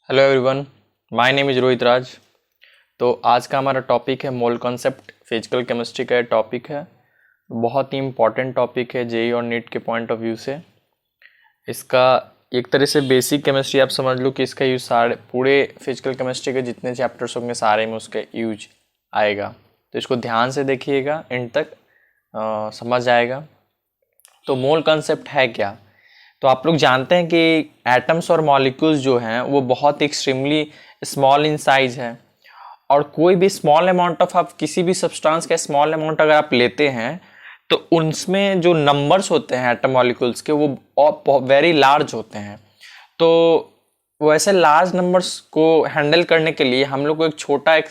Hello everyone, my name is Rohit Raj. तो आज का हमारा टॉपिक है मोल कॉन्सेप्ट। फिजिकल केमिस्ट्री का टॉपिक है, बहुत ही इम्पॉर्टेंट टॉपिक है जेई और नीट के पॉइंट ऑफ व्यू से। इसका एक तरह से बेसिक केमिस्ट्री आप समझ लो कि इसका यूज सारे पूरे फिजिकल केमिस्ट्री के जितने चैप्टर्स होंगे सारे में उसका यूज आएगा। तो इसको ध्यान से देखिएगा, एंड तक समझ आएगा। तो मोल कॉन्सेप्ट है क्या? तो आप लोग जानते हैं कि एटम्स और मॉलिक्यूल्स जो हैं वो बहुत एक्सट्रीमली स्मॉल इन साइज है, और कोई भी स्मॉल अमाउंट ऑफ आप किसी भी सब्सटेंस का स्मॉल अमाउंट अगर आप लेते हैं तो उनमें जो नंबर्स होते हैं एटम मॉलिक्यूल्स के वो वेरी लार्ज होते हैं। तो वैसे लार्ज नंबर्स को हैंडल करने के लिए हम लोग को एक छोटा एक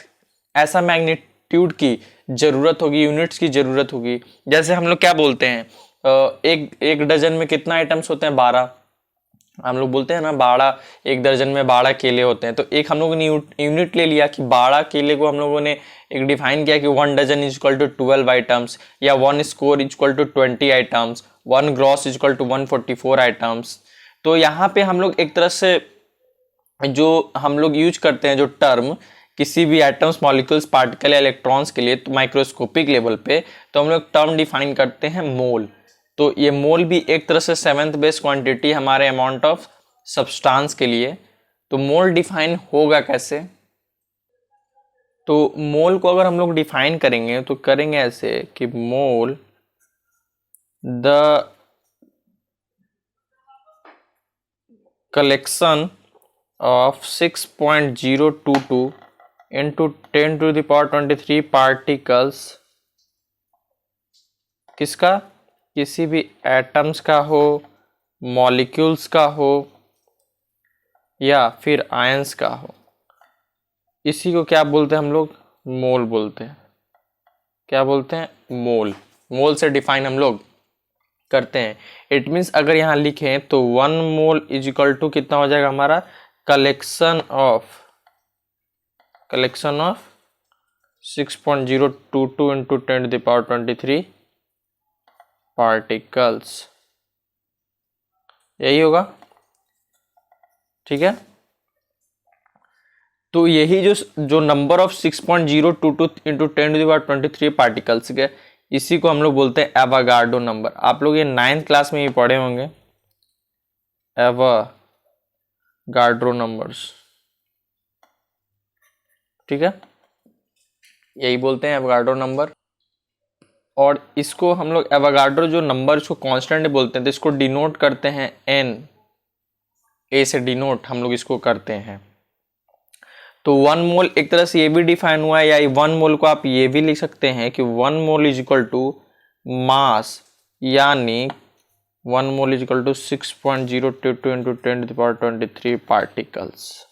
ऐसा मैग्नीट्यूड की ज़रूरत होगी, यूनिट्स की ज़रूरत होगी। जैसे हम लोग क्या बोलते हैं, एक डजन में कितना आइटम्स होते हैं? 12। हम लोग बोलते हैं ना 12, एक दर्जन में 12 केले होते हैं। तो एक हम लोगों ने यूनिट ले लिया कि 12 केले को हम लोगों ने एक डिफाइन किया कि 1 dozen is equal to 12 items, या 1 score is equal to 20 items, 1 gross is equal to 144 items. तो यहाँ पे हम लोग एक तरह से जो हम लोग यूज करते हैं जो टर्म किसी भी एटम्स, मॉलिक्यूल्स, पार्टिकल या इलेक्ट्रॉन्स के लिए, तो माइक्रोस्कोपिक लेवल पे तो हम लोग टर्म डिफाइन करते हैं मोल। तो ये मोल भी एक तरह से सेवेंथ बेस क्वांटिटी हमारे अमाउंट ऑफ सब्सटेंस के लिए। तो मोल डिफाइन होगा कैसे? तो मोल को अगर हम लोग डिफाइन करेंगे तो करेंगे ऐसे कि मोल the collection of 6.022 into 10⁻23 particles, किसका? किसी भी एटम्स का हो, मॉलिक्यूल्स का हो, या फिर आयंस का हो। इसी को क्या बोलते हैं हम लोग? मोल बोलते हैं। क्या बोलते हैं? मोल। मोल से डिफाइन हम लोग करते हैं। इट मीन्स अगर यहाँ लिखें तो 1 मोल इज इक्वल टू कितना हो जाएगा हमारा? कलेक्शन ऑफ 6.022 इंटू 10⁻23 पार्टिकल्स, यही होगा। ठीक है, तो यही जो नंबर ऑफ 6.022 इंटू 10⁻23 पार्टिकल्स के, इसी को हम लोग बोलते हैं एवोगाड्रो नंबर। आप लोग ये 9th क्लास में ही पढ़े होंगे, एवोगाड्रो नंबर्स। ठीक है, यही बोलते हैं एवोगाड्रो नंबर। और इसको हम लोग एवोगाड्रो जो नंबर, इसको कांस्टेंट बोलते हैं। तो इसको डिनोट करते हैं एन, ए से डिनोट हम लोग इसको करते हैं। तो 1 मोल एक तरह से ये भी डिफाइन हुआ है, या 1 मोल को आप ये भी लिख सकते हैं कि 1 mole is equal to mass, यानी 1 mole is equal to 6.022 into 10⁻23 particles.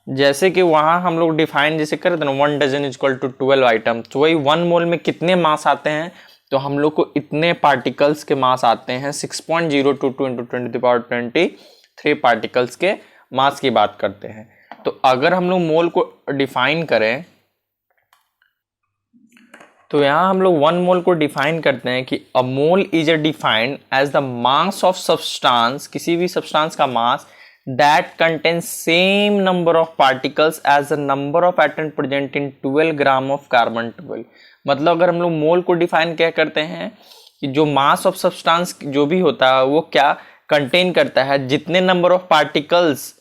जैसे कि वहां हम लोग डिफाइन जैसे कर रहे थे ना, 1 dozen is equal to 12 item, तो वही 1 मोल में कितने मास आते हैं? तो हम लोग को इतने पार्टिकल्स के मास आते हैं। 6.022 इंटू 10⁻23 पार्टिकल्स के मास की बात करते हैं। तो अगर हम लोग मोल को डिफाइन करें तो यहाँ हम लोग 1 मोल को डिफाइन करते हैं कि a mole is a defined as the mass of substance, किसी भी सब्सटेंस का मास that contains same number of particles as the number of atom present in 12 gram of carbon 12। मतलब अगर हम लोग मोल को डिफाइन क्या करते हैं कि जो मास ऑफ सब्सटेंस जो भी होता है वो क्या कंटेन करता है, जितने नंबर ऑफ पार्टिकल्स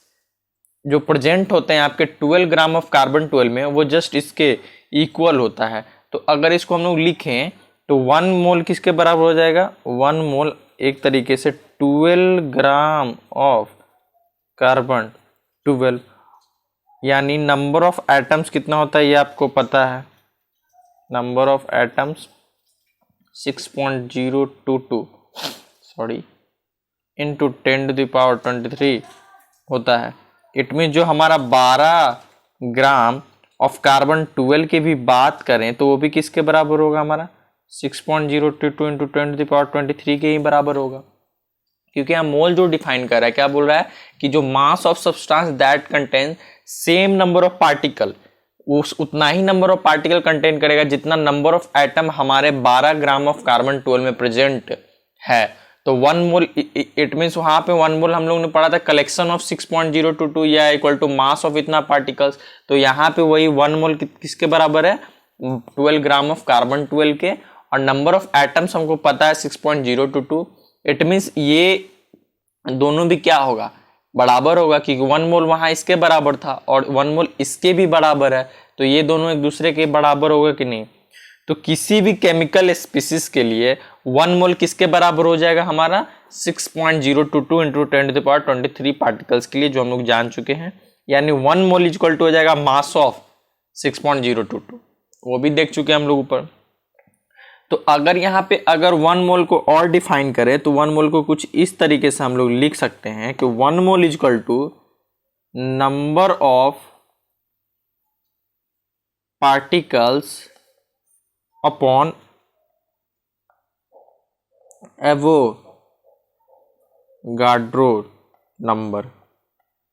जो प्रेजेंट होते हैं आपके 12 ग्राम ऑफ कार्बन 12 में, वो जस्ट इसके इक्वल होता है। तो अगर इसको हम लोग लिखें तो 1 मोल किसके बराबर हो जाएगा? 1 मोल एक तरीके से 12 ग्राम ऑफ कार्बन 12, यानी नंबर ऑफ एटम्स कितना होता है ये आपको पता है। नंबर ऑफ एटम्स 6.022 इंटू 10⁻23 होता है। इट मीन जो हमारा 12 ग्राम ऑफ कार्बन 12 की भी बात करें तो वो भी किसके बराबर होगा? हमारा 6.022 इंटू 10⁻23 के ही बराबर होगा। क्योंकि यहाँ मोल जो डिफाइन कर रहा है क्या बोल रहा है कि जो मास of substance that contain same number of particle, उस उतना ही नंबर ऑफ पार्टिकल कंटेन करेगा जितना नंबर ऑफ एटम हमारे 12 ग्राम ऑफ कार्बन 12 में प्रेजेंट है। तो 1 मोल इट मीन्स वहाँ पे 1 मोल हम लोग ने पढ़ा था कलेक्शन ऑफ 6.022 या इक्वल टू मास ऑफ इतना पार्टिकल्स। तो यहाँ पे वही 1 मोल किसके बराबर है, 12 ग्राम ऑफ कार्बन 12 के, और नंबर ऑफ एटम्स हमको पता है 6.022। इट मीन्स ये दोनों भी क्या होगा, बराबर होगा, क्योंकि 1 मोल वहाँ इसके बराबर था और 1 मोल इसके भी बराबर है, तो ये दोनों एक दूसरे के बराबर होगा कि नहीं। तो किसी भी केमिकल स्पीसीज के लिए 1 मोल किसके बराबर हो जाएगा हमारा, 6.022 इंटू 10⁻23 पार्टिकल्स के लिए, जो हम लोग जान चुके हैं। यानी 1 मोल इक्वल टू हो जाएगा मास ऑफ 6.022, वो भी देख चुके हैं हम लोग ऊपर। तो अगर यहाँ पे अगर 1 मोल को और डिफाइन करें तो 1 मोल को कुछ इस तरीके से हम लोग लिख सकते हैं कि 1 mole equal to number of particles upon Avogadro number.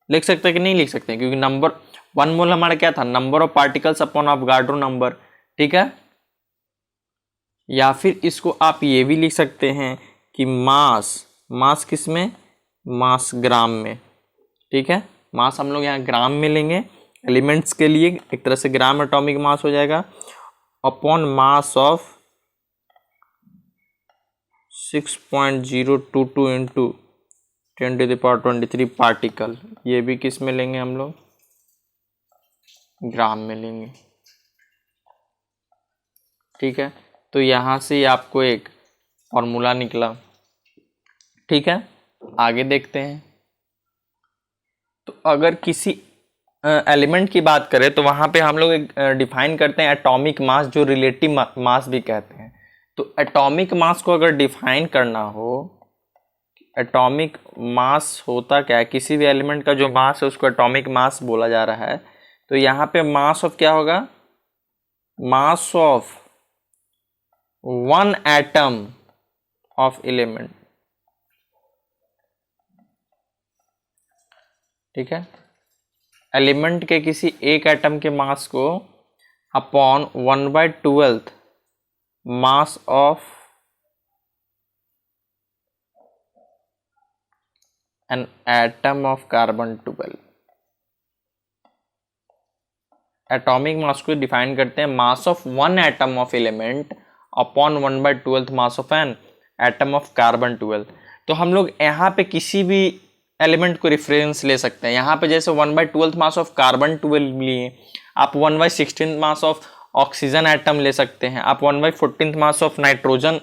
लिख सकते हैं कि नहीं लिख सकते हैं, क्योंकि नंबर 1 मोल हमारा क्या था, number of particles upon Avogadro number, ठीक है। या फिर इसको आप ये भी लिख सकते हैं कि मास किस में, मास ग्राम में, ठीक है। मास हम लोग यहाँ ग्राम में लेंगे एलिमेंट्स के लिए, एक तरह से ग्राम एटॉमिक मास हो जाएगा, upon mass of 6.022 into 10⁻23 particle. ये भी किस में लेंगे हम लोग, ग्राम में लेंगे, ठीक है। तो यहाँ से आपको एक फॉर्मूला निकला, ठीक है। आगे देखते हैं। तो अगर किसी एलिमेंट की बात करें तो वहाँ पे हम लोग एक डिफाइन करते हैं एटॉमिक मास, जो रिलेटिव मास भी कहते हैं। तो एटॉमिक मास को अगर डिफाइन करना हो, एटॉमिक मास होता क्या है, किसी भी एलिमेंट का जो मास है उसको एटॉमिक मास बोला जा रहा है। तो यहाँ पे मास ऑफ क्या होगा, mass of 1 atom of element, ठीक है। एलिमेंट के किसी एक एटम के मास को upon 1/12 mass of an atom of carbon 12। Atomic mass को डिफाइन करते हैं mass of 1 atom of element upon 1/12 mass of an atom of carbon 12। तो हम लोग यहाँ पे किसी भी एलिमेंट को रेफरेंस ले सकते हैं। यहाँ पे जैसे 1/12 मास ऑफ कार्बन 12 लिए, आप 1/16 मास ऑफ ऑक्सीजन एटम ले सकते हैं, आप 1/14 मास ऑफ नाइट्रोजन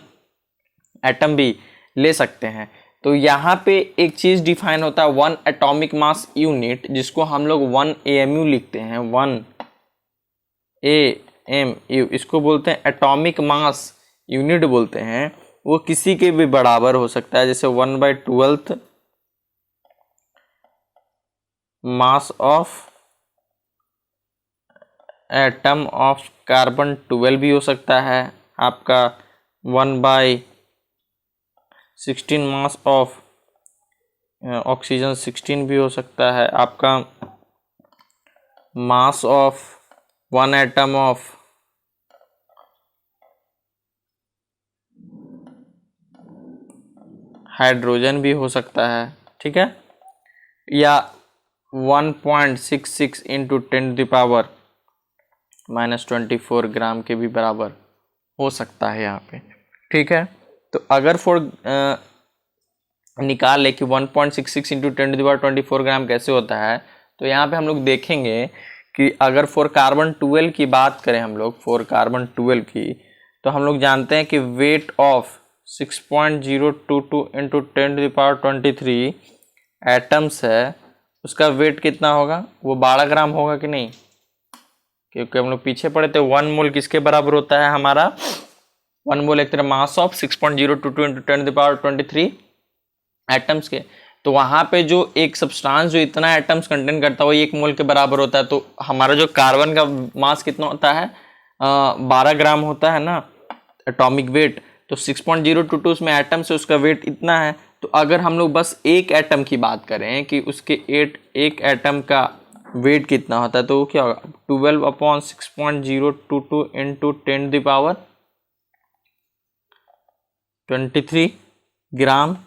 एटम भी ले सकते हैं। तो यहाँ पे एक चीज़ डिफाइन होता है 1 एटॉमिक मास यूनिट, जिसको हम लोग 1 AMU लिखते हैं, 1 AMU, इसको बोलते हैं एटॉमिक मास यूनिट बोलते हैं। वो किसी के भी बराबर हो सकता है, जैसे 1/12 mass of atom of carbon 12 भी हो सकता है, आपका 1/16 मास ऑफ ऑक्सीजन 16 भी हो सकता है, आपका mass of 1 atom of hydrogen भी हो सकता है, ठीक है। या 1.66 इंटू 10⁻⁻24 ग्राम के भी बराबर हो सकता है यहाँ पे, ठीक है। तो अगर निकाल ले कि 1.66 इंटू 10⁻24 ग्राम कैसे होता है, तो यहाँ पे हम लोग देखेंगे कि अगर फॉर कार्बन 12 की बात करें हम लोग, फॉर कार्बन 12 की, तो हम लोग जानते हैं कि वेट ऑफ 6.022 इंटू 10⁻23 एटम्स है, उसका वेट कितना होगा, वो 12 ग्राम होगा कि नहीं, क्योंकि हम लोग पीछे पढ़े थे 1 मोल किसके बराबर होता है हमारा, 1 मोल एक तरह मास ऑफ 6.022 इंटू 10⁻23 एटम्स के। तो वहाँ पे जो एक सब्सटेंस जो इतना एटम्स कंटेन करता है वो 1 मोल के बराबर होता है। तो हमारा जो कार्बन का मास कितना होता है, 12 ग्राम होता है ना एटॉमिक वेट। तो 6.022 में एटम से उसका वेट इतना है। तो अगर हम लोग बस एक एटम की बात करें कि उसके एक एटम का वेट कितना होता है, तो वो क्या होगा, 12/6.022 इंटू 10⁻23 ग्राम।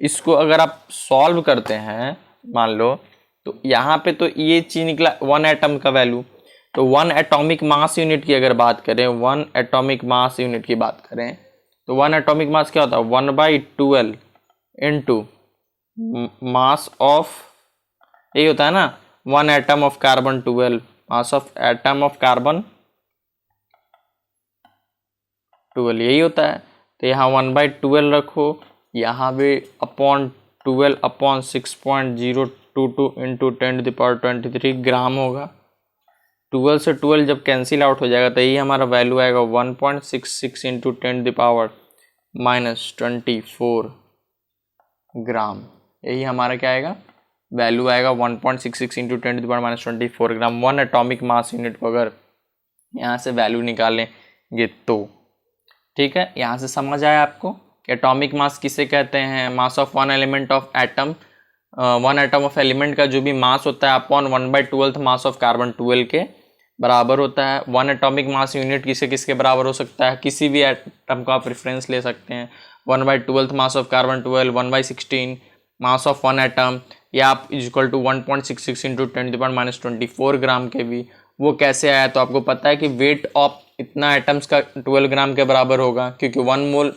इसको अगर आप सॉल्व करते हैं मान लो, तो यहाँ पे तो ये चीज निकला 1 एटम का वैल्यू। तो 1 एटॉमिक मास यूनिट की अगर बात करें, 1 एटॉमिक मास यूनिट की बात करें, तो 1 एटॉमिक मास क्या होता है, 1/12 इंटू मास ऑफ, यही होता है ना, 1 atom of carbon 12, mass of atom of carbon 12, यही होता है। तो यहाँ 1/12 रखो, यहाँ भी अपॉन 12 अपॉन 6.022 इंटू 10⁻23 ग्राम होगा। 12 से 12 जब कैंसिल आउट हो जाएगा तो यही हमारा वैल्यू आएगा 1.66 इंटू 10⁻24 ग्राम। यही हमारा क्या आएगा, वैल्यू आएगा 1.66 इंटू 10⁻24 ग्राम। 1 एटॉमिक मास यूनिट को अगर यहाँ से वैल्यू निकालेंगे तो, ठीक है, यहाँ से समझ आया आपको कि एटॉमिक मास किसे कहते हैं, mass of one element of atom, 1 atom of element का जो भी मास होता है अपॉन 1/12 मास ऑफ कार्बन 12 के बराबर होता है। 1 एटॉमिक मास यूनिट किसे किसके बराबर हो सकता है, किसी भी एटम का आप रेफरेंस ले सकते हैं, 1/12 mass of carbon 12, 1/16 mass of 1 atom, या आप इक्वल टू 1.66 इंटू 10⁻24 ग्राम के भी। वो कैसे आया, तो आपको पता है कि वेट ऑफ इतना एटम्स का 12 ग्राम के बराबर होगा, क्योंकि 1 मोल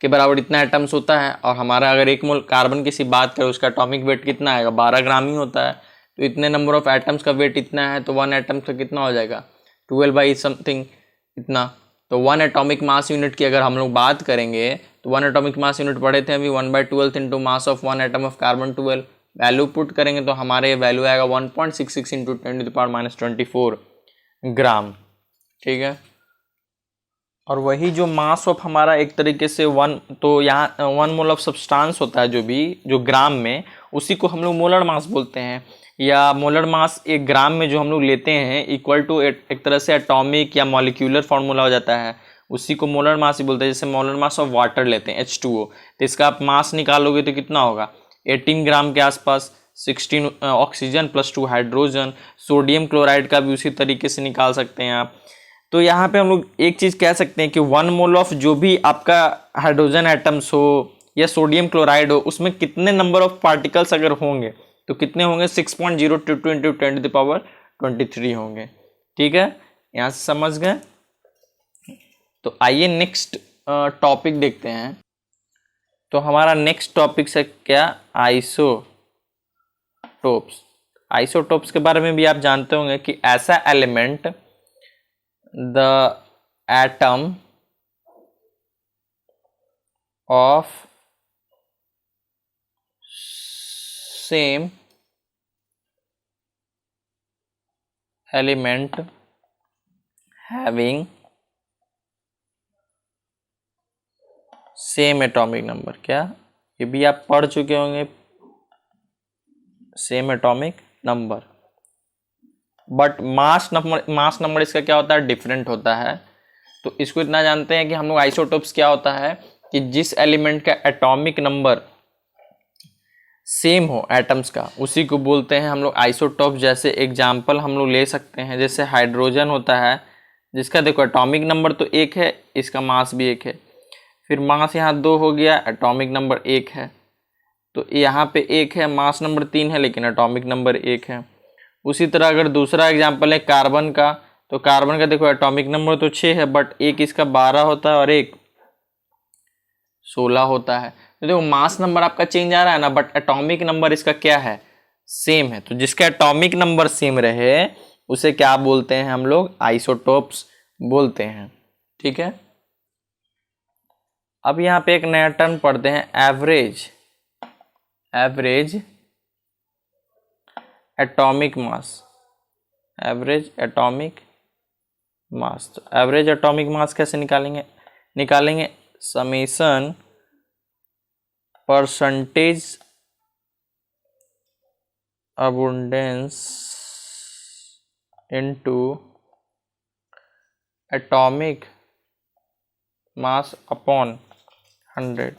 के बराबर इतना एटम्स होता है, और हमारा अगर 1 मोल कार्बन की सी बात करें उसका एटॉमिक वेट कितना आएगा, 12 ग्राम ही होता है। तो इतने नंबर ऑफ एटम्स का वेट इतना है, तो 1 एटम्स का कितना हो जाएगा, 12 समथिंग इतना। तो 1 एटॉमिक मास यूनिट की अगर हम लोग बात करेंगे, तो 1 एटॉमिक मास यूनिट पढ़े थे अभी, 1/12 into mass of 1 atom of carbon 12, value put करेंगे तो हमारे वैल्यू आएगा 1.66 इंटू 10⁻24 ग्राम, ठीक है। और वही जो मास ऑफ हमारा एक तरीके से 1, तो यहाँ 1 मोल ऑफ सब्सटेंस होता है जो भी, जो ग्राम में, उसी को हम लोग मोलर मास बोलते हैं, या मोलर मास एक ग्राम में जो हम लोग लेते हैं इक्वल टू एक तरह से एटॉमिक या मॉलिक्यूलर फार्मूला हो जाता है, उसी को मोलर मास ही बोलते हैं। जैसे मोलर मास ऑफ वाटर लेते हैं H2O, तो इसका आप मास निकालोगे तो कितना होगा, 18 ग्राम के आसपास, 16 oxygen plus 2 hydrogen. Sodium chloride का भी उसी तरीके से निकाल सकते हैं आप। तो यहाँ पे हम लोग एक चीज़ कह सकते हैं कि 1 मोल ऑफ जो भी आपका हाइड्रोजन एटम्स हो या सोडियम क्लोराइड हो, उसमें कितने नंबर ऑफ पार्टिकल्स अगर होंगे तो कितने होंगे, 6.022 इंटू 10⁻23 होंगे, ठीक है, यहाँ से समझ गए। तो आइए नेक्स्ट टॉपिक देखते हैं। तो हमारा नेक्स्ट टॉपिक से क्या, आइसोटोप्स। आइसोटोप्स के बारे में भी आप जानते होंगे कि ऐसा element, the atom of same element having same atomic number, क्या ये भी आप पढ़ चुके होंगे, same atomic number, but mass number इसका क्या होता है, डिफरेंट होता है। तो इसको इतना जानते हैं कि हम लोग आइसोटोप्स क्या होता है कि जिस एलिमेंट का एटॉमिक नंबर सेम हो एटम्स का, उसी को बोलते हैं हम लोग आइसोटोप। जैसे एग्जांपल हम लोग ले सकते हैं, जैसे हाइड्रोजन होता है जिसका देखो एटॉमिक नंबर तो 1 है, इसका मास भी 1 है, फिर मास यहाँ 2 हो गया, एटॉमिक नंबर 1 है, तो यहाँ पे 1 है, मास नंबर 3 है लेकिन एटॉमिक नंबर 1 है। उसी तरह अगर दूसरा एग्जांपल है कार्बन का, तो कार्बन का देखो एटॉमिक नंबर तो 6 है, बट एक इसका 12 होता है और एक 16 होता है। तो देखो मास नंबर आपका चेंज आ रहा है ना, बट एटॉमिक नंबर इसका क्या है, सेम है। तो जिसका एटॉमिक नंबर सेम रहे उसे क्या बोलते हैं हम लोग, आइसोटोप्स बोलते हैं, ठीक है। अब यहाँ पे एक नया टर्म पढ़ते हैं, average atomic mass. Average atomic mass, तो एवरेज एटॉमिक मास कैसे निकालेंगे summation percentage abundance into atomic mass upon 100,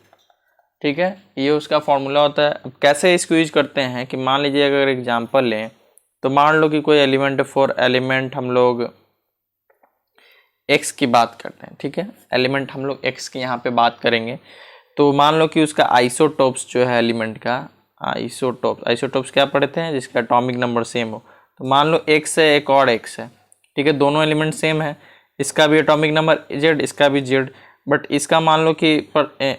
ठीक है, ये उसका फॉर्मूला होता है। अब कैसे इसको यूज करते हैं कि मान लीजिए अगर एग्जांपल लें, तो मान लो कि कोई एलिमेंट, फॉर एलिमेंट हम लोग एक्स की बात करते हैं, ठीक है, एलिमेंट हम लोग एक्स की यहाँ पे बात करेंगे। तो मान लो कि उसका आइसोटोप्स जो है एलिमेंट का, आइसोटोप्स क्या पढ़ते हैं, जिसका एटॉमिक नंबर सेम हो। तो मान लो एक्स है, एक और एक्स है, ठीक है, दोनों एलिमेंट सेम है, इसका भी एटॉमिक नंबर जेड, इसका भी जेड, बट इसका मान लो कि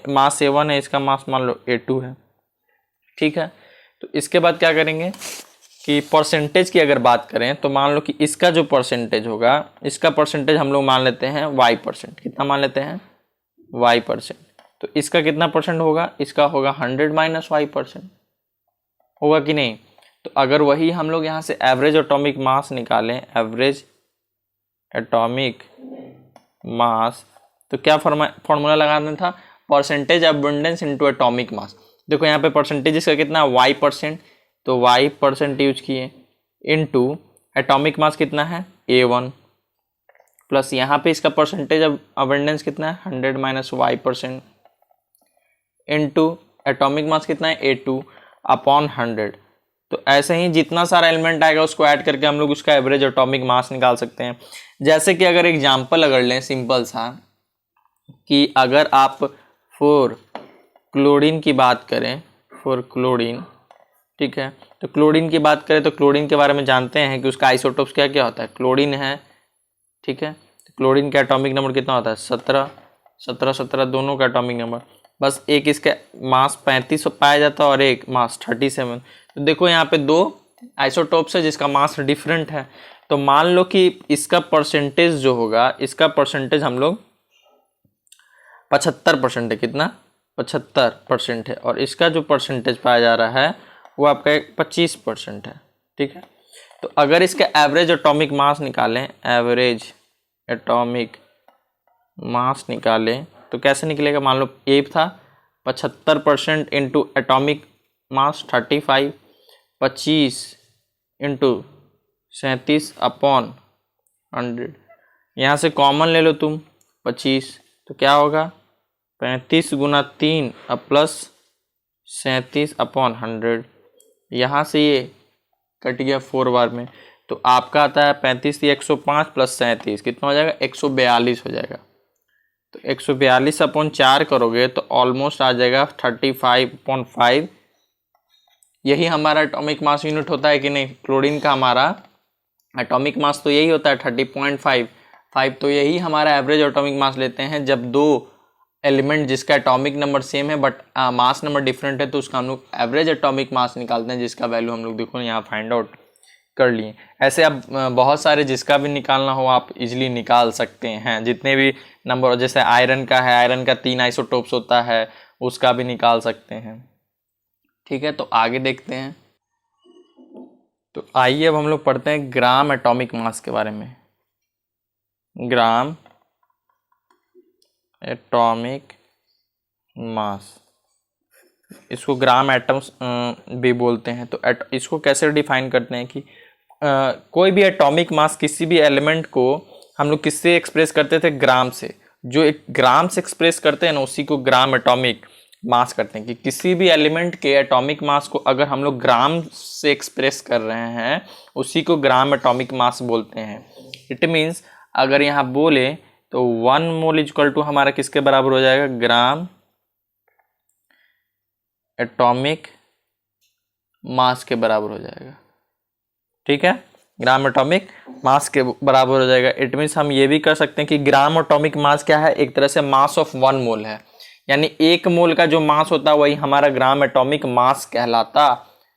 मास A1 है, इसका मास मान लो A2 है, ठीक है। तो इसके बाद क्या करेंगे कि परसेंटेज की अगर बात करें तो मान लो कि इसका जो परसेंटेज होगा, इसका परसेंटेज हम लोग मान लेते हैं y%, कितना मान लेते हैं y%। तो इसका कितना परसेंट होगा, इसका होगा 100 माइनस y%, होगा कि नहीं। तो अगर वही हम लोग यहाँ से एवरेज एटॉमिक मास निकालें, एवरेज एटॉमिक मास, तो क्या फॉर्मूला लगाना था, परसेंटेज अबंडेंस इनटू एटॉमिक मास। देखो यहाँ पे परसेंटेज इसका कितना y%, तो y% यूज किए, इनटू एटॉमिक मास कितना है A1, प्लस यहाँ पे इसका परसेंटेज अबंडेंस कितना है 100 माइनस y%, इनटू एटॉमिक मास कितना है A2 अपॉन 100। तो ऐसे ही जितना सारा एलिमेंट आएगा उसको ऐड करके हम लोग उसका एवरेज एटॉमिक मास निकाल सकते हैं। जैसे कि अगर एग्जांपल अगर लें सिंपल सा, कि अगर आप फॉर क्लोरीन की बात करें, फॉर क्लोरीन, ठीक है, तो क्लोरीन की बात करें तो क्लोरीन के बारे में जानते हैं कि उसका आइसोटोप्स क्या क्या होता है, क्लोरीन है, ठीक है। तो क्लोरीन का एटॉमिक नंबर कितना होता है 17 दोनों का एटॉमिक नंबर, बस एक इसका मास 35 पाया जाता है और एक मास 37। तो देखो यहाँ पे दो आइसोटोप्स है जिसका मास डिफरेंट है। तो मान लो कि इसका परसेंटेज जो होगा, इसका परसेंटेज हम लोग 75% है, कितना 75% है, और इसका जो परसेंटेज पाया जा रहा है वो आपका 25% है, ठीक है। तो अगर इसका एवरेज एटॉमिक मास निकालें, एवरेज एटॉमिक मास निकालें तो कैसे निकलेगा, मान लो ए था 75% into atomic mass 35, 25 into 37 upon 100, यहाँ से कॉमन ले लो तुम 25, तो क्या होगा 35 गुना 3 अब प्लस 37 अपॉन 100, यहाँ से ये कट गया 4 बार में, तो आपका आता है 35 या 105 प्लस 37 कितना हो जाएगा 142 हो जाएगा। तो 142 अपॉन 4 करोगे तो ऑलमोस्ट आ जाएगा 35.5। यही हमारा एटॉमिक मास यूनिट होता है कि नहीं, क्लोरीन का हमारा एटॉमिक मास तो यही होता है 30.5। तो यही हमारा एवरेज एटॉमिक मास लेते हैं जब दो एलिमेंट जिसका एटॉमिक नंबर सेम है बट मास नंबर डिफरेंट है, तो उसका हम लोग एवरेज एटॉमिक मास निकालते हैं, जिसका वैल्यू हम लोग देखो यहाँ फाइंड आउट कर लिए। ऐसे आप बहुत सारे जिसका भी निकालना हो आप इजीली निकाल सकते हैं, जितने भी नंबर, जैसे आयरन का है, आयरन का 3 आइसोटोप्स होता है, उसका भी निकाल सकते हैं, ठीक है। तो आगे देखते हैं। तो आइए अब हम लोग पढ़ते हैं ग्राम एटॉमिक मास के बारे में। ग्राम एटॉमिक मास, इसको ग्राम एटम्स भी बोलते हैं। तो इसको कैसे डिफाइन करते हैं कि कोई भी एटॉमिक मास, किसी भी एलिमेंट को हम लोग किससे एक्सप्रेस करते थे, ग्राम से। जो एक ग्राम से एक्सप्रेस करते हैं ना उसी को ग्राम एटॉमिक मास करते हैं। कि किसी भी एलिमेंट के एटॉमिक मास को अगर हम लोग ग्राम से एक्सप्रेस कर रहे हैं उसी को ग्राम एटॉमिक मास बोलते हैं। इट मीन्स अगर यहाँ बोले तो 1 मोल इक्वल टू हमारा किसके बराबर हो जाएगा, ग्राम एटॉमिक मास के बराबर हो जाएगा, ठीक है, ग्राम एटॉमिक मास के बराबर हो जाएगा। इट मीन्स हम ये भी कर सकते हैं कि ग्राम एटॉमिक मास क्या है, एक तरह से मास ऑफ 1 मोल है, यानी 1 मोल का जो मास होता है वही हमारा ग्राम एटॉमिक मास कहलाता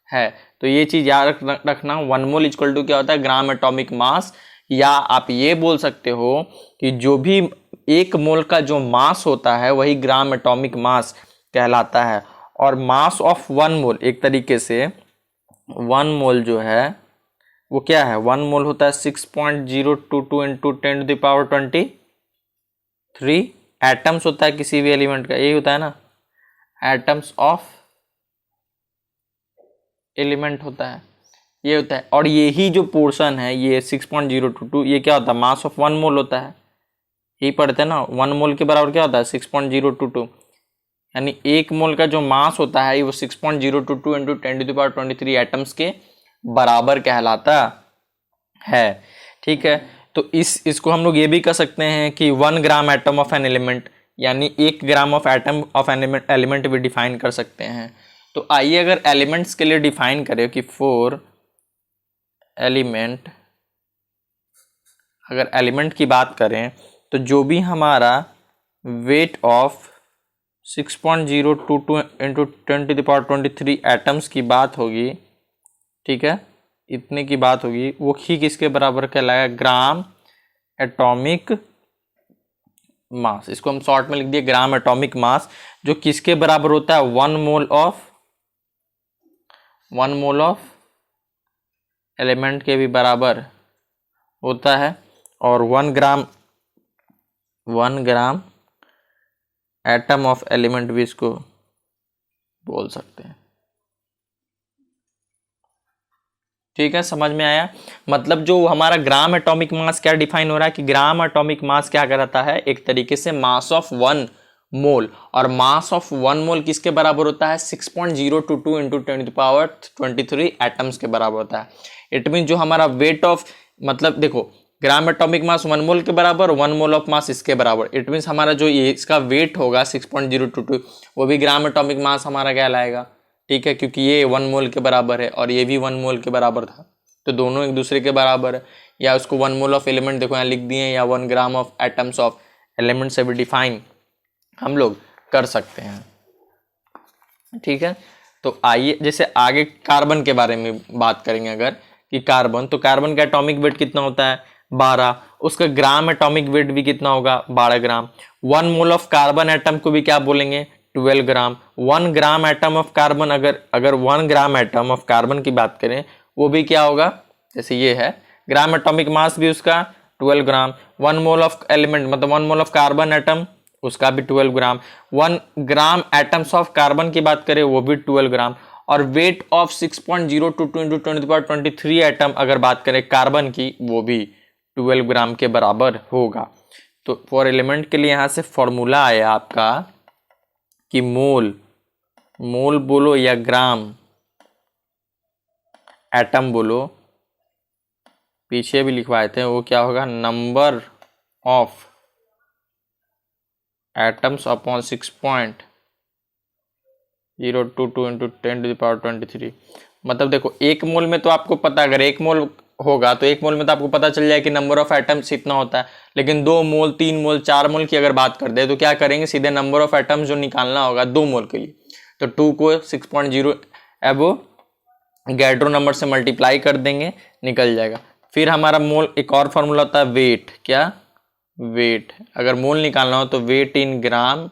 है। तो ये चीज याद रखना, 1 मोल इक्वल टू क्या होता है, ग्राम एटॉमिक मास। या आप ये बोल सकते हो कि जो भी 1 मोल का जो मास होता है वही ग्राम एटॉमिक मास कहलाता है। और मास ऑफ 1 मोल, एक तरीके से 1 मोल जो है वो क्या है, 1 मोल होता है 6.022 इंटू 10⁻23 एटम्स होता है किसी भी एलिमेंट का, यही होता है ना, एटम्स ऑफ एलिमेंट होता है, ये होता है। और यही जो पोर्शन है ये 6.022 ये क्या होता है, मास ऑफ 1 मोल होता है, यही पढ़ते हैं ना, 1 मोल के बराबर क्या होता है 6.022, यानी 1 मोल का जो मास होता है वो 6.022 इंटू 10⁻23 एटम्स के बराबर कहलाता है, ठीक है। तो इसको हम लोग ये भी कह सकते हैं कि 1 gram atom of an element, यानी 1 gram of atom of an element भी डिफाइन कर सकते हैं। तो आइए अगर एलिमेंट्स के लिए डिफाइन करें कि फॉर एलिमेंट, अगर एलिमेंट की बात करें तो जो भी हमारा वेट ऑफ 6.022 इंटू 10⁻23 एटम्स की बात होगी, ठीक है, इतने की बात होगी, वो ही किसके बराबर कहलाएगा, ग्राम एटॉमिक मास। इसको हम शॉर्ट में लिख दिए ग्राम एटॉमिक मास, जो किसके बराबर होता है, 1 मोल ऑफ एलिमेंट के भी बराबर होता है, और 1 ग्राम एटम ऑफ एलिमेंट भी इसको बोल सकते हैं। ठीक है, समझ में आया। मतलब जो हमारा ग्राम एटॉमिक मास क्या डिफाइन हो रहा है कि ग्राम एटॉमिक मास क्या कहता है, एक तरीके से मास ऑफ 1 मोल, और मास ऑफ 1 मोल किसके बराबर होता है, 6.022 इंटू 10⁻23 एटम्स के बराबर होता है। इट मीन जो हमारा वेट ऑफ, मतलब देखो ग्राम एटॉमिक मास 1 मोल के बराबर, 1 मोल ऑफ मास इसके बराबर, इट मीन्स हमारा जो ये इसका वेट होगा 6.022 वो भी ग्राम एटॉमिक मास हमारा कहलाएगा। ठीक है, क्योंकि ये 1 मोल के बराबर है और ये भी 1 मोल के बराबर था, तो दोनों एक दूसरे के बराबर है। या उसको 1 मोल ऑफ एलिमेंट देखो यहाँ लिख दिए, या 1 gram of atoms of element से भी डिफाइन हम लोग कर सकते हैं। ठीक है, तो आइए जैसे आगे कार्बन के बारे में बात करेंगे अगर, कि कार्बन, तो कार्बन का एटॉमिक वेट कितना होता है, 12, उसका ग्राम एटॉमिक वेट भी कितना होगा, 12 ग्राम। 1 मोल ऑफ कार्बन एटम को भी क्या बोलेंगे, 12 ग्राम। 1 ग्राम एटम ऑफ कार्बन, अगर 1 ग्राम एटम ऑफ कार्बन की बात करें वो भी क्या होगा, जैसे ये है, ग्राम एटॉमिक मास भी उसका 12 ग्राम। 1 मोल ऑफ एलिमेंट मतलब 1 मोल ऑफ कार्बन एटम, उसका भी 12 ग्राम। 1 ग्राम एटम्स ऑफ कार्बन की बात करें वो भी 12 ग्राम। और वेट ऑफ 6.022 इंटू 10⁻23 एटम अगर बात करें कार्बन की, वो भी 12 ग्राम के बराबर होगा। तो फॉर एलिमेंट के लिए यहाँ से फॉर्मूला आया आपका कि मोल बोलो या ग्राम एटम बोलो, पीछे भी लिखवाए थे, वो क्या होगा, number of atoms upon 6.022 into 10⁻23। मतलब देखो 1 मोल में तो आपको पता, अगर 1 मोल होगा तो 1 मोल में तो आपको पता चल जाए कि नंबर ऑफ एटम्स इतना होता है। लेकिन 2 मोल 3 मोल 4 मोल की अगर बात कर दे तो क्या करेंगे, सीधे नंबर ऑफ एटम्स जो निकालना होगा 2 मोल के लिए, तो 2 को 6.0 एवोगैड्रो नंबर से मल्टीप्लाई कर देंगे, निकल जाएगा। फिर हमारा मोल, एक और फॉर्मूला होता है वेट, क्या, वेट, अगर मोल निकालना हो तो weight in gram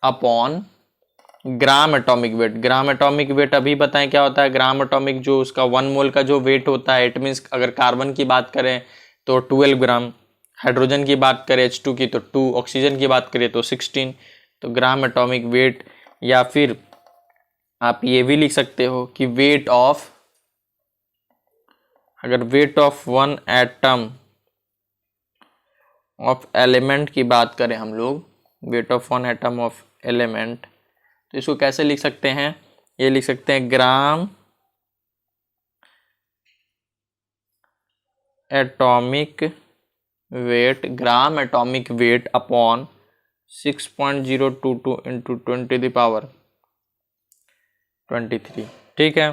upon gram atomic weight. Gram atomic weight अभी बताएं क्या होता है, ग्राम एटॉमिक जो उसका 1 मोल का जो वेट होता है, इट मीन्स अगर कार्बन की बात करें तो 12 ग्राम, हाइड्रोजन की बात करें H2 की तो 2, ऑक्सीजन की बात करें तो 16, तो ग्राम एटॉमिक वेट। या फिर आप ये भी लिख सकते हो कि वेट ऑफ, अगर wait of 1 atom of element की बात करें हम लोग, wait of 1 atom of element, तो इसको कैसे लिख सकते हैं, ये लिख सकते हैं ग्राम atomic weight, gram atomic weight upon 6.022 into 10⁻23। ठीक है,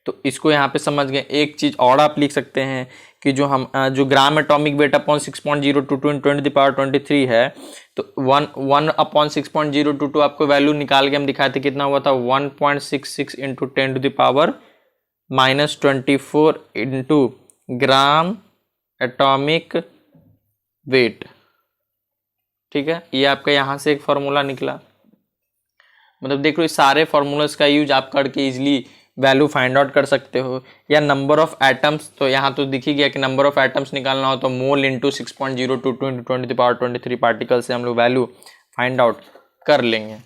तो इसको यहाँ पे समझ गए। एक चीज और आप लिख सकते हैं कि जो ग्राम एटॉमिक वेट अपॉन 6.022 इंटू 10⁻23 है, तो 1 अपॉन 6.022 आपको वैल्यू निकाल के हम दिखाए थे, कितना हुआ था, 1.66 into 10⁻24 into gram atomic wait. ठीक है, ये आपका यहाँ से एक फॉर्मूला निकला। मतलब देख लो, इस सारे फॉर्मूलाज का यूज आप करके इजिली वैल्यू फाइंड आउट कर सकते हो। या नंबर ऑफ एटम्स, तो यहाँ तो दिख ही गया कि नंबर ऑफ एटम्स निकालना हो तो मोल इंटू 6.022 इंटू 10⁻23 पार्टिकल से हम लोग वैल्यू फाइंड आउट कर लेंगे।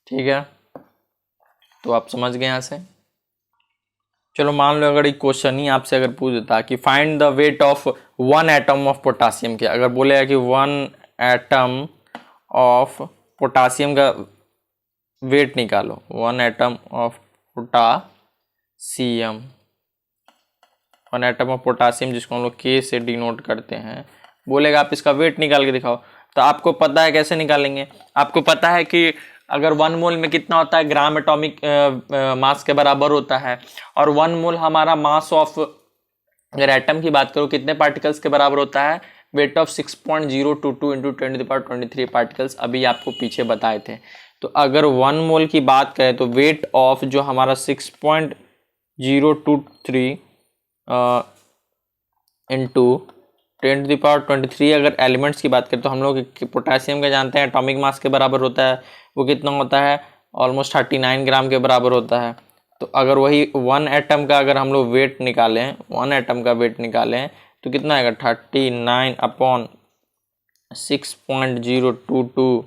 ठीक है, तो आप समझ गए यहाँ से। चलो मान लो अगर एक क्वेश्चन ही आपसे अगर पूछ देता कि find the wait of 1 atom of potassium के, अगर बोलेगा कि 1 एटम ऑफ पोटासियम का वेट निकालो, 1 atom of potassium, one atom of potassium, जिसको हम लोग के से डिनोट करते हैं, बोलेगा आप इसका वेट निकाल के दिखाओ। तो आपको पता है कैसे निकालेंगे, आपको पता है कि अगर 1 मोल में कितना होता है, ग्राम एटॉमिक मास के बराबर होता है, और 1 मोल हमारा मास ऑफ, अगर एटम की बात करो कितने पार्टिकल्स के बराबर होता है, वेट ऑफ 6.022 इंटू 10⁻23 पार्टिकल्स, अभी आपको पीछे बताए थे। तो अगर 1 मोल की बात करें तो वेट ऑफ जो हमारा 6.023 इंटू 10⁻23, अगर एलिमेंट्स की बात करें तो हम लोग पोटेशियम का जानते हैं एटॉमिक मास के बराबर होता है, वो कितना होता है, ऑलमोस्ट 39 ग्राम के बराबर होता है। तो अगर वही 1 एटम का अगर हम लोग वेट निकालें, 1 एटम का वेट निकालें तो कितना आएगा, 39/6.022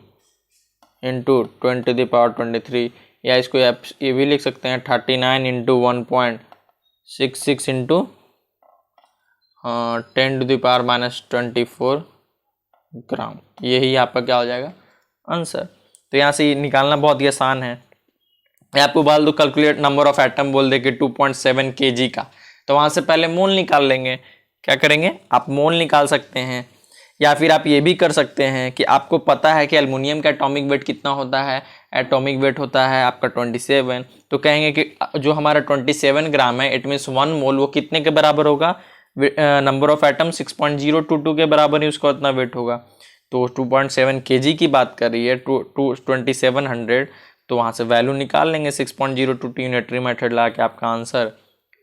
इंटू 10⁻23, या इसको ये भी लिख सकते हैं 39 इंटू 1.66 इंटू 10⁻⁻24 ग्राम, यही आपका क्या हो जाएगा आंसर। तो यहाँ से निकालना बहुत ही आसान है। आपको बोल दो कैलकुलेट नंबर ऑफ एटम, बोल दे कि 2.7 kg का, तो वहाँ से पहले मोल निकाल लेंगे। क्या करेंगे, आप मोल निकाल सकते हैं, या फिर आप ये भी कर सकते हैं कि आपको पता है कि एल्युमिनियम का एटॉमिक वेट कितना होता है, एटॉमिक वेट होता है आपका 27, तो कहेंगे कि जो हमारा 27 ग्राम है, इट मीन्स 1 मोल वो कितने के बराबर होगा, नंबर ऑफ एटम 6.022 के बराबर ही उसका उतना वेट होगा। तो 2.7 kg की बात कर रही है, 2700, तो वहाँ से वैल्यू निकाल लेंगे 6.022, यूनिटरी मेथड लगा के आपका आंसर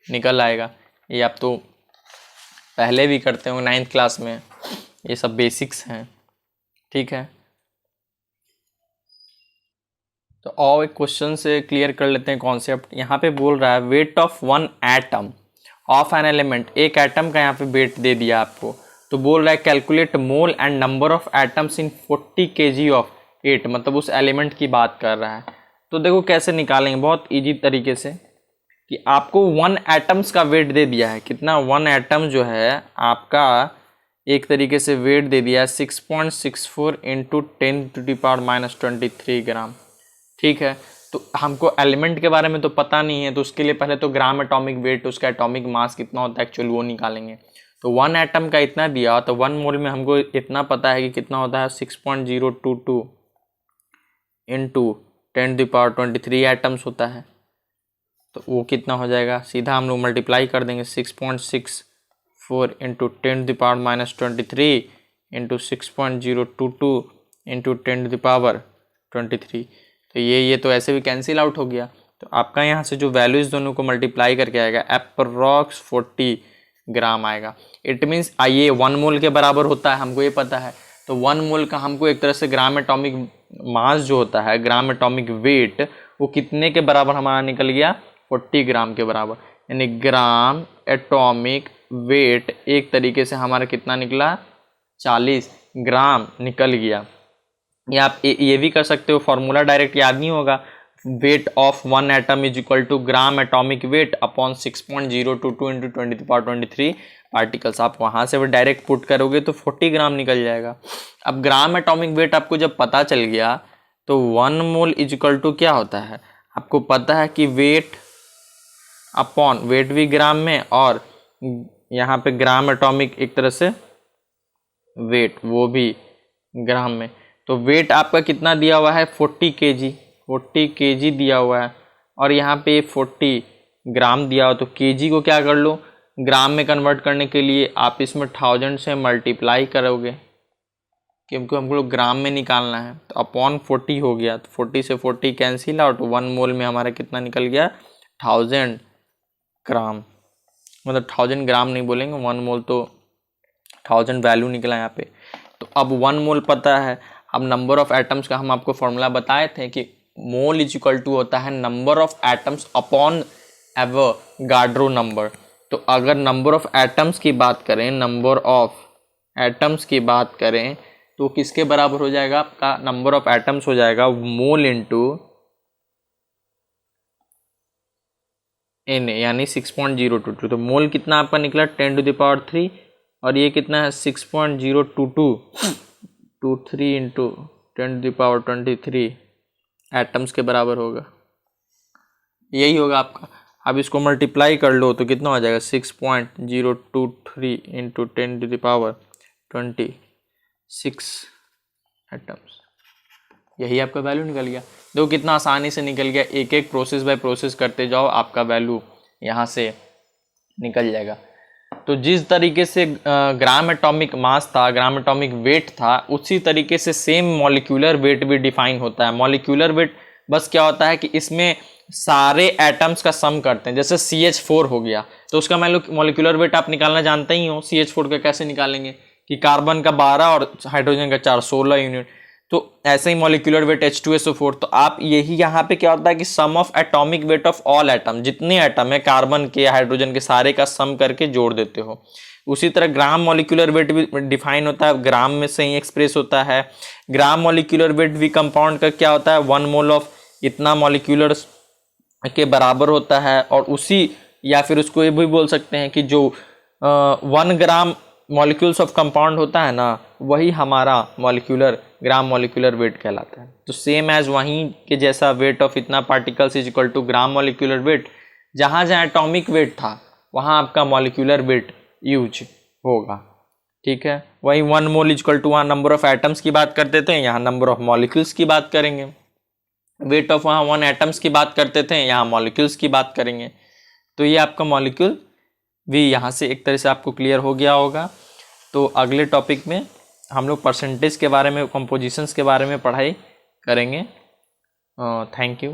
निकल आएगा। ये आप तो पहले भी करते हो 9th क्लास में, ये सब बेसिक्स हैं, ठीक है। तो और एक क्वेश्चन से क्लियर कर लेते हैं कॉन्सेप्ट। यहाँ पे बोल रहा है wait of 1 atom of an element, एक एटम का यहाँ पे वेट दे दिया आपको, तो बोल रहा है calculate mole and number of atoms in 40 kg of it, मतलब उस एलिमेंट की बात कर रहा है। तो देखो कैसे निकालेंगे, बहुत इजी तरीके से, कि आपको 1 एटम्स का वेट दे दिया है, कितना, 1 एटम जो है आपका एक तरीके से वेट दे दिया है 6.64 इंटू 10⁻⁻23 ग्राम, ठीक है। तो हमको एलिमेंट के बारे में तो पता नहीं है, तो उसके लिए पहले तो ग्राम एटॉमिक वेट, उसका एटॉमिक मास कितना होता है एक्चुअल वो निकालेंगे। तो 1 एटम का इतना दिया, तो 1 मोल में हमको इतना पता है कि कितना होता है 6.022 इंटू 10⁻23 एटम्स होता है। तो वो कितना हो जाएगा, सीधा हम लोग मल्टीप्लाई कर देंगे 6.64 इंटू 10⁻⁻23 इंटू 6.022 इंटू 10⁻23। तो ये तो ऐसे भी कैंसिल आउट हो गया। तो आपका यहाँ से जो वैल्यूज दोनों को मल्टीप्लाई करके आएगा अप्रॉक्स 40 ग्राम आएगा। इट मीन्स ये 1 मोल के बराबर होता है, हमको ये पता है। तो 1 मोल का हमको एक तरह से ग्राम एटॉमिक मास जो होता है, ग्राम एटॉमिक वेट, वो कितने के बराबर हमारा निकल गया, 40 ग्राम के बराबर। यानी ग्राम एटॉमिक वेट एक तरीके से हमारा कितना निकला, 40 ग्राम निकल गया। या आप ये भी कर सकते हो, फॉर्मूला डायरेक्ट याद नहीं होगा, weight of 1 atom is equal to gram atomic weight upon 6.022 into 10⁻23 particles. आप वहाँ से वो डायरेक्ट पुट करोगे तो 40 ग्राम निकल जाएगा। अब ग्राम एटॉमिक वेट आपको जब पता चल गया तो 1 मोल इज इक्वल टू क्या होता है, आपको पता है कि वेट अपॉन, वेट भी ग्राम में और यहाँ पे ग्राम एटॉमिक एक तरह से वेट वो भी ग्राम में। तो वेट आपका कितना दिया हुआ है, 40 kg दिया हुआ है, और यहाँ पे 40 ग्राम दिया हुआ। तो kg को क्या कर लो, ग्राम में कन्वर्ट करने के लिए आप इसमें 1000 से मल्टीप्लाई करोगे, क्योंकि हमको ग्राम में निकालना है। तो अपॉन 40 हो गया, तो 40 से 40 कैंसिल आउट, 1 मोल में हमारा कितना निकल गया, 1000 ग्राम, मतलब 1000 ग्राम नहीं बोलेंगे, 1 मोल तो 1000 वैल्यू निकला यहाँ पे। तो अब 1 मोल पता है। अब नंबर ऑफ एटम्स का हम आपको फॉर्मूला बताए थे कि मोल इज इक्वल टू होता है number of atoms upon Avogadro number. तो अगर नंबर ऑफ एटम्स की बात करें, नंबर ऑफ एटम्स की बात करें तो किसके बराबर हो जाएगा, आपका नंबर ऑफ एटम्स हो जाएगा मोल इंटू एन, यानी 6.022। तो मोल कितना आपका निकला 10⁻3, और ये कितना है 6.022 इंटू 10⁻23 एटम्स के बराबर होगा। यही होगा आपका। अब इसको मल्टीप्लाई कर लो तो कितना हो जाएगा 6.023 इंटू 10⁻26 एटम्स। यही आपका वैल्यू निकल गया। देखो कितना आसानी से निकल गया, एक एक प्रोसेस बाय प्रोसेस करते जाओ, आपका वैल्यू यहाँ से निकल जाएगा। तो जिस तरीके से ग्राम एटॉमिक मास था, ग्राम एटॉमिक वेट था, उसी तरीके से सेम मॉलिक्यूलर वेट भी डिफाइन होता है। मॉलिक्यूलर वेट बस क्या होता है कि इसमें सारे एटम्स का सम करते हैं। जैसे CH4 हो गया तो उसका मॉलिक्यूलर वेट आप निकालना जानते ही हो। CH4 का कैसे निकालेंगे कि कार्बन का 12 और हाइड्रोजन का 4, 16 यूनिट। तो ऐसे ही मॉलिक्यूलर वेट H2SO4। तो आप यही यहाँ पे क्या होता है कि sum of atomic weight of all atom, जितने एटम है कार्बन के हाइड्रोजन के सारे का सम करके जोड़ देते हो। उसी तरह ग्राम मॉलिक्यूलर वेट भी डिफाइन होता है, ग्राम में से ही एक्सप्रेस होता है। ग्राम मॉलिक्यूलर वेट भी कंपाउंड का क्या होता है 1 मोल ऑफ इतना मॉलिक्यूलर के बराबर होता है। और उसी या फिर उसको ये भी बोल सकते हैं कि जो 1 ग्राम मॉलिक्यूल्स ऑफ कंपाउंड होता है ना, वही हमारा ग्राम मॉलिक्यूलर वेट कहलाता है। तो सेम एज वहीं के जैसा वेट ऑफ इतना particles is equal to gram molecular weight. जहाँ जहाँ एटॉमिक वेट था वहाँ आपका मॉलिक्यूलर वेट यूज होगा। ठीक है, वही 1 मोल इक्वल टू वहाँ नंबर ऑफ एटम्स की बात करते थे, यहाँ नंबर ऑफ मॉलिक्यूल्स की बात करेंगे। वेट ऑफ वहाँ 1 एटम्स की बात करते थे, यहाँ मॉलिक्यूल्स की बात करेंगे। तो ये आपका मॉलिक्यूल भी यहाँ से एक तरह से आपको क्लियर हो गया होगा। तो अगले टॉपिक में हम लोग परसेंटेज के बारे में, कंपोजिशंस के बारे में पढ़ाई करेंगे। Thank you.